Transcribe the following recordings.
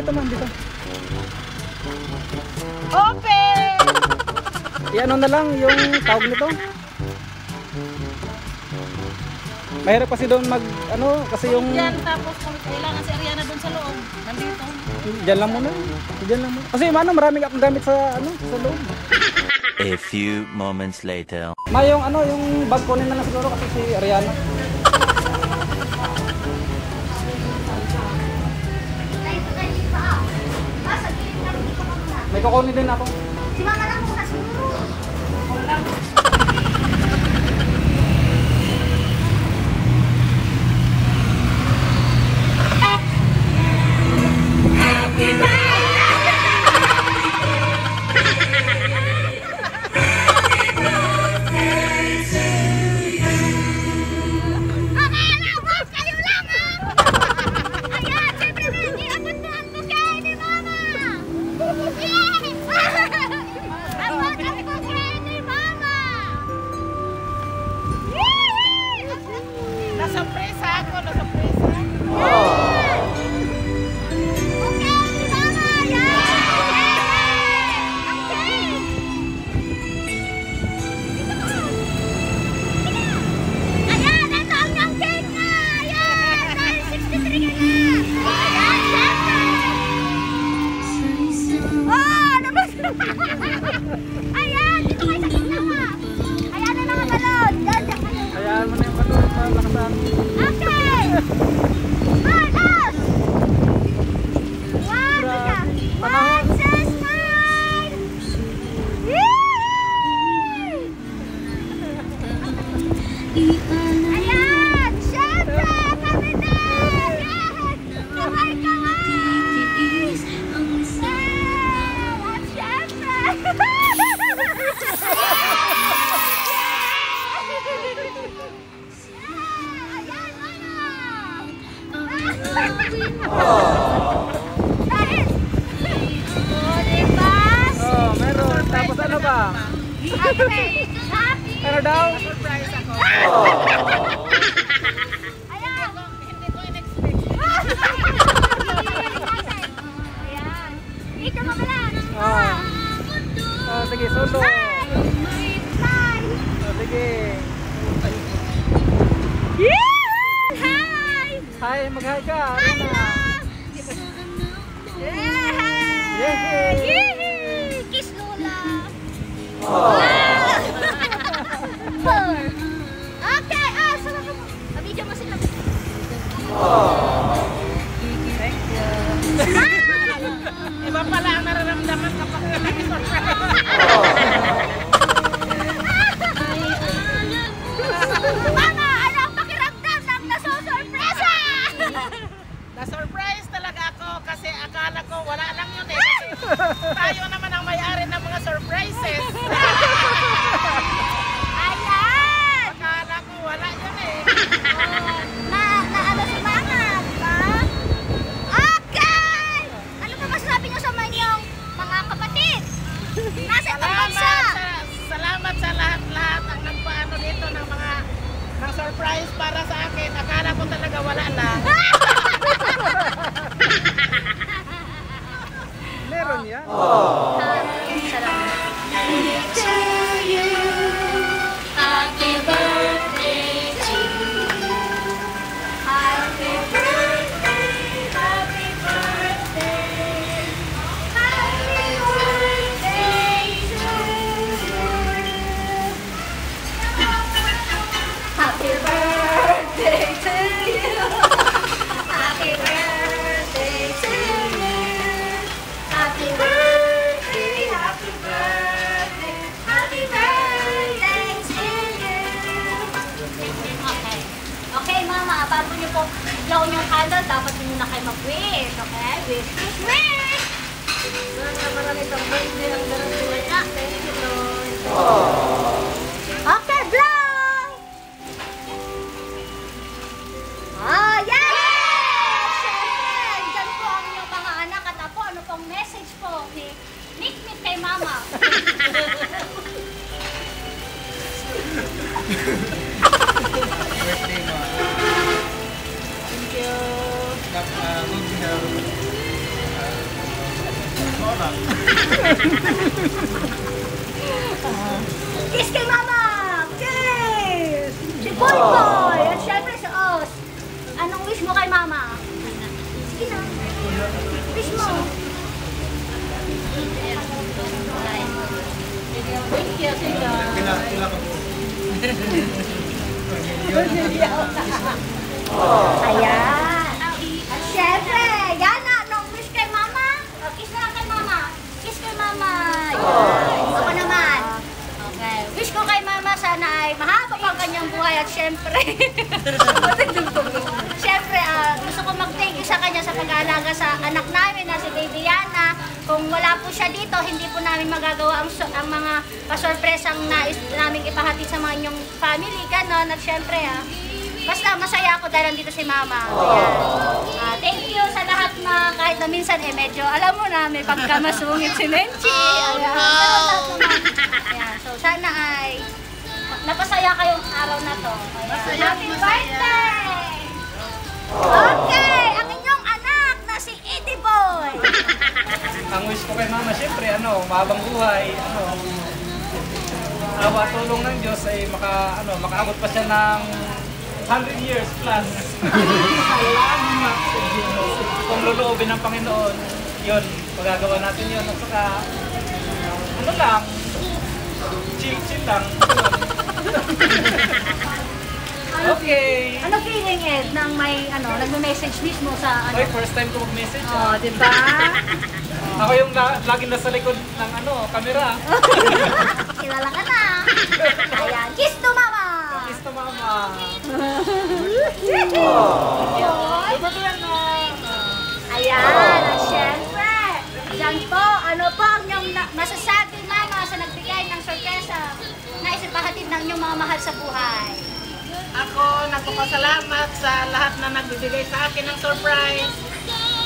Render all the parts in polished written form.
dito man, dito. Open! Ano na lang yung tawag nito. Mahirap kasi doon mag, ano, kasi yung... Yan, tapos kailangan si Ariana doon sa loob. Nandito. Diyan lang muna. Diyan lang muna. Kasi ano, maraming akong gamit sa, ano, sa loob. A few moments later. Yung ano, yung bag kunin na lang siguro kasi si Ariana. May kukunin din ako. Si Mama lang muna siguro. Nasurpresa ako, nasurpresa. Ayan, dito kayo sa gitna. Ayan na mga balon. Hayaan mo na yung balon para lakasan. Okay! Balon! One, Panahon. two, smile! Ayan! Siyempre! Kami din! Yes! Kaway-kaway! At siyempre! Oh, meron. Tapos ano ba? Ano daw? Surprise ako. Ayan! Hindi ko in-expect. Ayan! Dito mo lang! Oh. Oh, sige, solo. Bye! Oh, sige. Hi! Hi, mag-hi ka. Hi, Ariana. love! Yay! Yay! Yay! Kiss Lola! Oh. Okay, sarap mo. Video mo sila. Thank you. Iba pala ang nararamdaman kapag nag-surprise. Mama, ano ang pakiramdam ng nasusurpresa? Na-surprise talaga ako kasi akala ko wala lang yun eh. Kasi tayo naman ang may-ari ng mga surprises. Ayan! Akala ko wala yun eh. Na ano si Mama, di ba? Okay! Ano pa masasabi niyo sa inyong mga kapatid? Nasa ibang bansa! Salamat sa lahat-lahat ang nagpaano dito ng mga ng surprise para sa akin. Akala ko talaga wala na. Meron yan. Happy birthday to you. Happy birthday, happy birthday. Happy birthday to you. Happy birthday to you. Happy birthday to you. Happy birthday, happy birthday, happy birthday to you. Okay. Okay, Mama, bago niyo po ilaw yung candle, dapat niyo na kayo mag-wish. Okay? Wish, wish, wish! Marami kang birthday ang darating na. Thank you, Lord. Okay, blow! Yes! Siyempre, dyan po ang inyong mga anak at apo. Ano pong message po ni Nick kay Mama? Birthday mo. Thank you. Good health. Kiss kay mama! Kiss! Si Boy! At syempre si Os. Anong wish mo kay mama? Sige na. Wish mo. Thank you, sila. Ayan. At syempre, Yana, anong wish kay mama? Kiss na lang kay mama. Kiss kay mama. Ayan. Ako naman. Okay. Wish ko kay mama sana ay mahaba pang kanyang buhay at syempre. Syempre, gusto ko mag-thank you sa kanya sa pag-aalaga sa anak namin na si Baby Yana. Kung wala po siya dito, hindi po namin magagawa ang mga pasorpresang nais namin ipahatid sa mga inyong family. Ganon. At syempre, basta masaya ako dahil nandito si mama. Ayan. Thank you sa lahat na kahit na minsan medyo, alam mo na, may pagkamasungit si Menchi. Ayan. Ayan. So sana ay napasaya kayong araw na to. Ayan. Happy birthday! Okay, ang inyong anak na si Eddie Boy. Ang wish ko kay mama, syempre, mahabang buhay, awa tulong ng Diyos ay makaabot pa siya ng 100 years plus. Salamat sa Diyos. Kung luluobin ng Panginoon, yun, magagawa natin yun. At saka, chill lang. Okay. Ano feeling, Ed, nang may, nagme-message mismo sa, Okay, first time ko mag-message. Oh, di ba? Ako yung laging nasa likod ng camera. Kilala ka na. Ayan, kiss to mama. Kiss to mama. Ayan, at syempre, dyan po, ano po ang inyong masasabi, mama, sa nagbigay ng sorpresa na isipahatid ng inyong mga mahal sa buhay? Ako, nagpapasalamat sa lahat na nagbibigay sa akin ng surprise.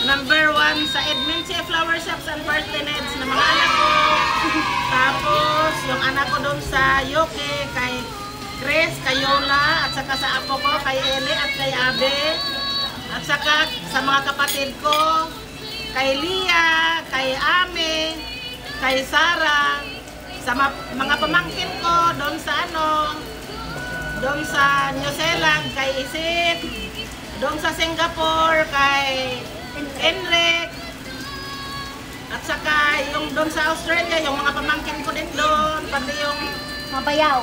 Number 1 sa Edminche Flower Shops and Partenets na mga anak ko. Tapos, yung anak ko doon sa Yoke, kay Chris, kay Yola, at saka sa apo ko, kay Eli at kay Abe. At saka sa mga kapatid ko, kay Lia, kay Ame, kay Sarah, sa mga pamangkin ko doon sa doon sa New Zealand, kay Isip, doon sa Singapore, kay Enric, at saka yung doon sa Australia, yung mga pamangkin ko din doon, pati yung Mabayaw.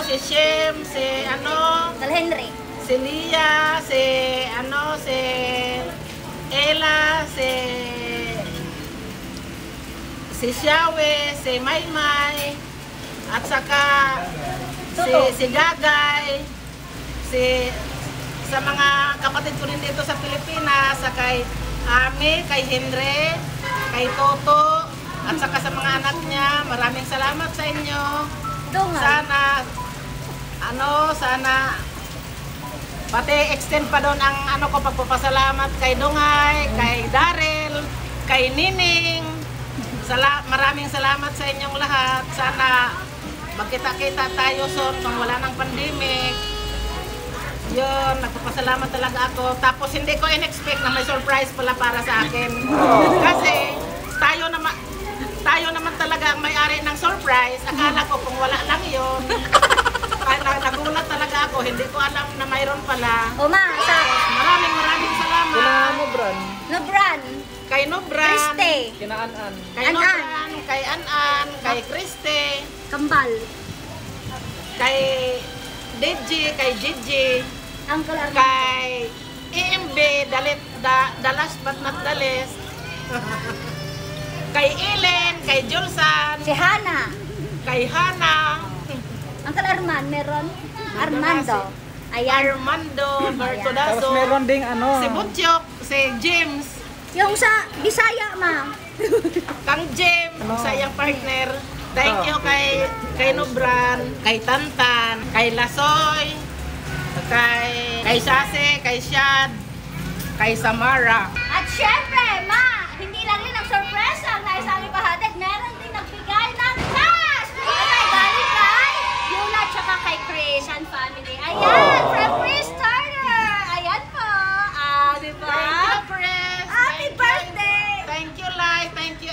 si Shem, si Dal Henry. si Lia, si Ella, si Xiawe, si Maymay, at saka si Gagay, sa mga kapatid ko rin dito sa Pilipinas, sa kay Ami, kay Henry, kay Toto, at saka sa mga anak niya, maraming salamat sa inyo. Sana pati extend pa doon ang pagpapasalamat kay Dungay, kay Daryl, kay Nining. Maraming salamat sa inyong lahat. Sana magkita-kita tayo soon kung wala ng pandemic. Yun, nagpapasalamat talaga ako. Tapos hindi ko in-expect na may surprise pala para sa akin. Kasi tayo naman talaga ang may-ari ng surprise. Akala ko kung wala lang yun. Nagulat talaga ako. Hindi ko alam na mayroon pala. Maraming salamat. Nobran. Kay Nobran. Kriste. Kinaanan. Kay Nobran. Kay Anan. Kay Kriste. Kambal. Kay Deji. Kay Gigi. Uncle Armando. Kay EMB. The last but not the least. Kay Ellen. Kay Julsan. Si Hana. Kay Hana. Uncle Armando, meron? Armando. Ayan. Armando Tapos Bertodazo. meron ding Si Butchok. Si James. Yung sa Bisaya, ma. Kang James. Sa iyang partner. Thank you kay Nobran. Kay Tantan. Kay Lasoy. Kay Sase. Kay Shad. Kay Samara. At syempre, ma, hindi lang yun ang sorpresa ang nais aming pahatid. Meron din nagbigay ng cash! Ay, galing kay Yula tsaka kay Chris and family. Ayan, from Chris Turner. Ayan po. Diba? Thank you, Chris. Happy birthday! Thank you, Lai. Thank you,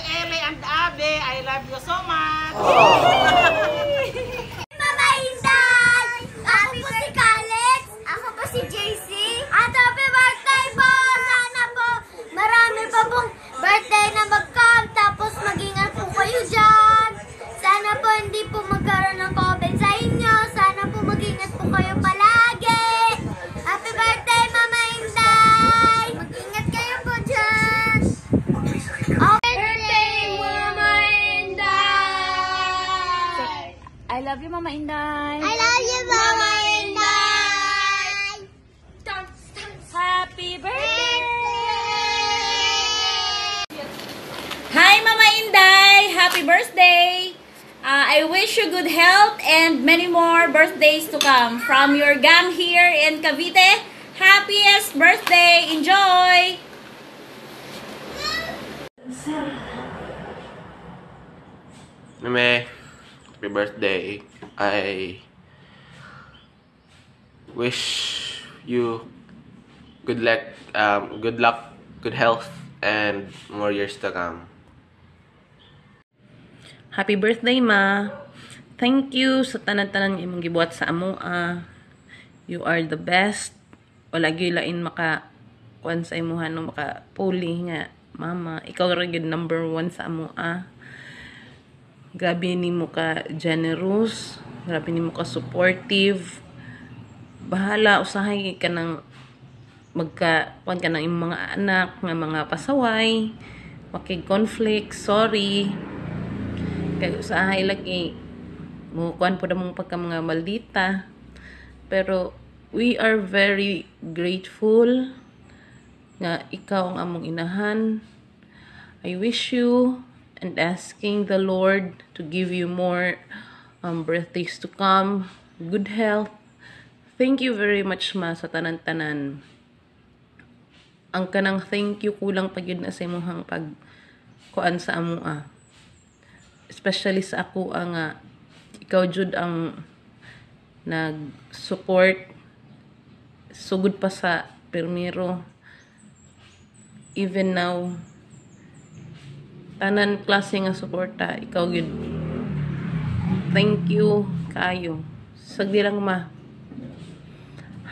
birthday! I wish you good health and many more birthdays to come. From your gang here in Cavite, happiest birthday! Enjoy! Meme, happy birthday. I wish you good luck, good health, and more years to come. Happy birthday, ma. Thank you sa tanan-tanan imong gibuhat sa amo. You are the best. Wala gyud lain maka kuan sa imuhan no maka puli nga mama. Ikaw ra gyud number 1 sa amo. Grabe nimo ka generous, grabe nimo ka supportive. Bahala usahay ka nang magka kuan ka nang imong mga anak nga mga pasaway, makig conflict, sorry. Kaya usahay lagi mo kuan po mong pagka mga maldita, pero we are very grateful nga ikaw ang among inahan. I wish you and asking the Lord to give you more birthdays to come, good health. Thank you very much, ma, sa tanan-tanan. Ang kanang thank you kulang pag yun na sa imuhang pag kuan sa amo. Especially sa ako nga ikaw jud ang nag-support sugod pa sa permiro. Even now, tanan klase nga suporta ikaw gid. Thank you kayo. Sagdi lang, ma.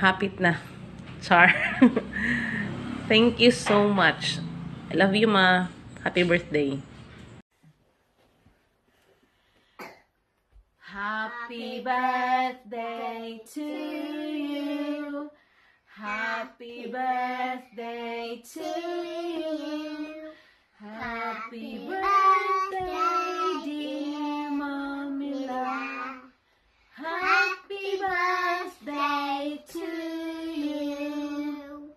Hapit na. Char. Thank you so much. I love you, ma. Happy birthday. Happy birthday to you. Happy birthday to you. Happy birthday, dear Mamila. Happy birthday to you.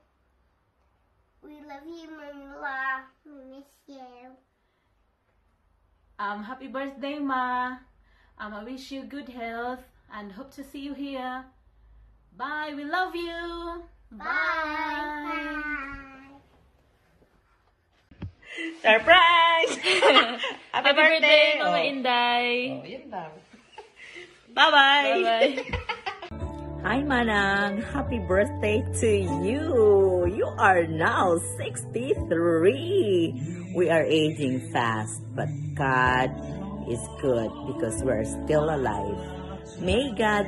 We love you, Mamila. We miss you. Happy birthday, ma. I wish you good health and hope to see you here. Bye. We love you. Bye. Surprise! Happy birthday, Mama Inday. Oh, yun daw. Bye-bye. Bye-bye. Hi, Manang. Happy birthday to you. You are now 63. We are aging fast, but God is good because we're still alive. May God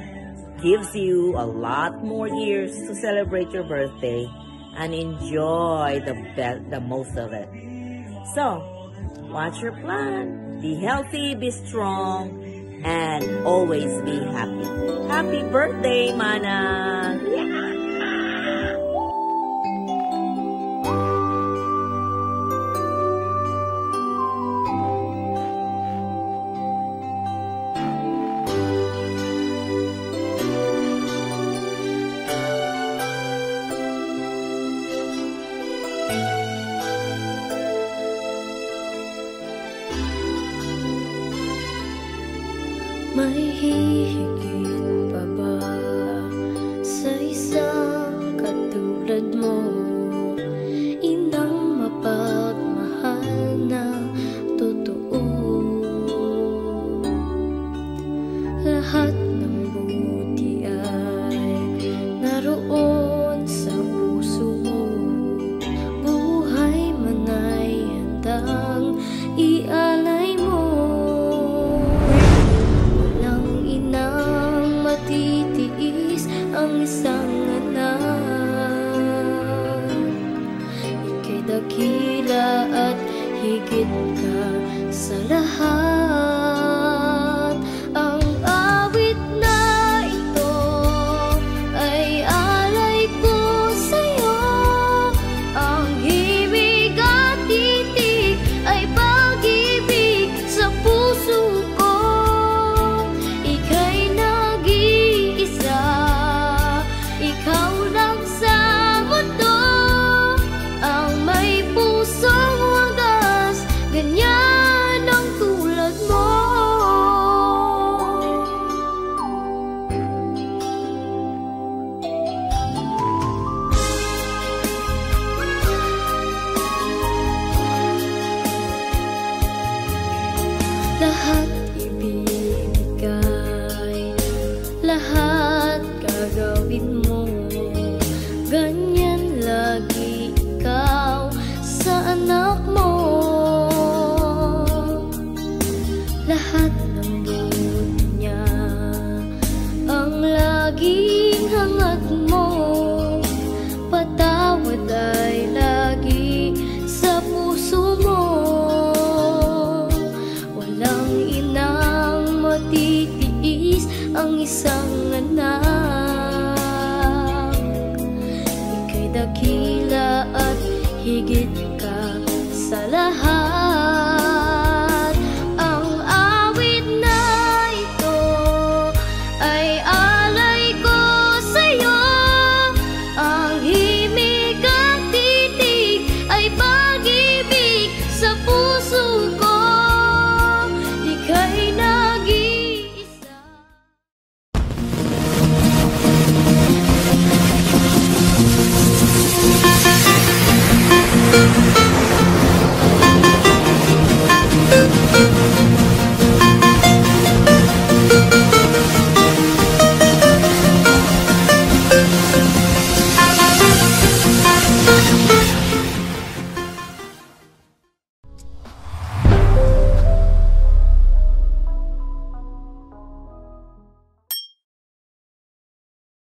gives you a lot more years to celebrate your birthday and enjoy the most of it. So, what's your plan? Be healthy, be strong, and always be happy. Happy birthday, Manang! Yeah! May hihigit pa ba sa isang katulad mo? Inang mapagmahal na totoo. Lahat ng buti ay naroon sa puso mo. Buhay man ay handang ialay mo. Ang isang anak, ika'y dakila at higit ka sa lahat. Ang awit na ito ay alay ko sa'yo. Ang himig at titig ay pag-ibig sa puso ko. Ika'y nag-iisa, ikaw lang sa mundo ang may pusong wagas, ganyan ang tulad. ganyan lagi ikaw sa anak mo. Lahat ng buod niya ang laging hangat mo. Patawad ay lagi sa puso mo. Walang inang matitiis ang isang anak. Ika'y dakila at higit ka sa lahat. Ang awit na ito ay alay ko sa'yo. Ang himig at titig ay pag-ibig sa puso ko. Ika'y nag-iisa.